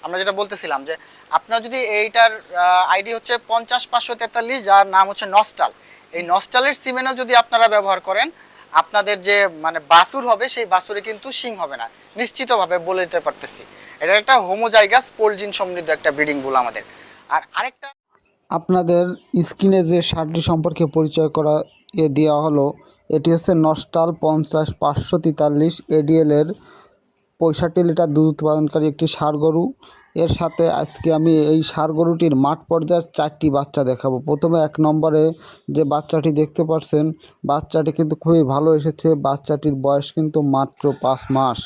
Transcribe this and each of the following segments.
আমরা যেটা বলতেছিলাম যে আপনার যদি এইটার আইডি হচ্ছে 50 543, যার নাম হচ্ছে নস্টাল, এই নস্টালের সিমেনও যদি আপনারা ব্যবহার করেন, আপনাদের যে মানে বাছুর হবে সেই বাছুরে কিন্তু শিং হবে না, নিশ্চিতভাবে বলে দিতে পারতেছি। এটা একটা হোমোজাইগাস পোলজিন সমৃদ্ধ একটা ব্রিডিং বুল আমাদের। আর আরেকটা আপনাদের স্ক্রিনে যে সারটি সম্পর্কে পরিচয় করা দেওয়া হলো, এটি হচ্ছে নস্টাল 50 543 এডিএলের 65 লিটার দুধ উৎপাদনকারী একটি ষাঁড় গরু। এর সাথে আজকে আমি এই ষাঁড় গরুটির মাঠ পর্যায়ের 4টি বাচ্চা দেখাবো। প্রথমে 1 নম্বরে যে বাচ্চাটি দেখতে পাচ্ছেন, বাচ্চাটি কিন্তু খুবই ভালো এসেছে। বাচ্চাটির বয়স কিন্তু মাত্র 5 মাস।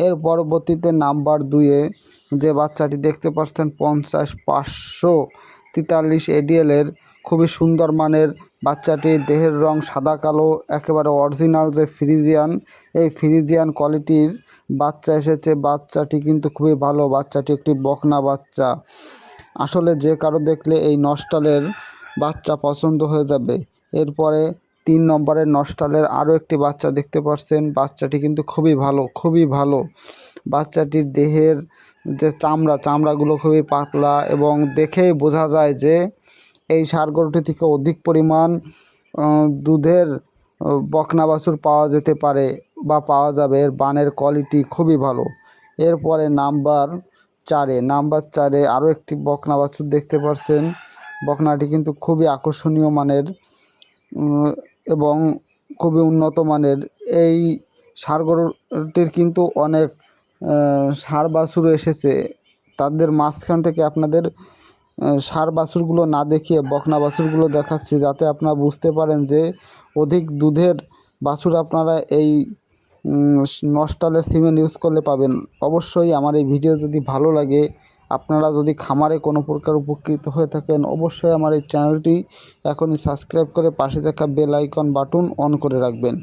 এর পরবর্তীতে নাম্বার 2-এ যে বাচ্চাটি দেখতে পাচ্ছেন 50 543 এডিএলের খুবই সুন্দর মানের বাচ্চাটির দেহের রং সাদা কালো, একেবারে অরিজিনাল যে ফ্রিজিয়ান, এই ফ্রিজিয়ান কোয়ালিটির বাচ্চা এসেছে। বাচ্চাটি কিন্তু খুবই ভালো, বাচ্চাটি একটি বকনা বাচ্চা। আসলে যে কারো দেখলে এই নস্টালের বাচ্চা পছন্দ হয়ে যাবে। এরপরে 3 নম্বরের নস্টালের আরও একটি বাচ্চা দেখতে পাচ্ছেন, বাচ্চাটি কিন্তু খুবই ভালো, খুবই ভালো। বাচ্চাটির দেহের যে চামড়াগুলো খুবই পাতলা এবং দেখেই বোঝা যায় যে এই ষাঁড় গরুটি থেকে অধিক পরিমাণ দুধের বকনা বাছুর পাওয়া যেতে পারে বা পাওয়া যাবে। এর বানের কোয়ালিটি খুবই ভালো। এরপরে নাম্বার 4-এ আরও একটি বকনা বাছুর দেখতে পাচ্ছেন। বকনাটি কিন্তু খুবই আকর্ষণীয় মানের এবং খুবই উন্নত মানের। এই ষাঁড় গরুটির কিন্তু অনেক ষাঁড় বাছুর এসেছে। তাদের মাঝখান থেকে আপনাদের ষাঁড় বাছুরগুলো না দেখিয়ে বকনা বাছুরগুলো দেখাচ্ছি, যাতে আপনারা বুঝতে পারেন যে অধিক দুধের বাছুর আপনারা এই নস্টালের সিমেন্ট ইউজ করলে পাবেন। অবশ্যই আমার এই ভিডিও যদি ভালো লাগে, আপনারা যদি খামারে কোনো প্রকার উপকৃত হয়ে থাকেন, অবশ্যই আমার এই চ্যানেলটি এখনই সাবস্ক্রাইব করে পাশে থাকা বেল আইকন বাটন অন করে রাখবেন।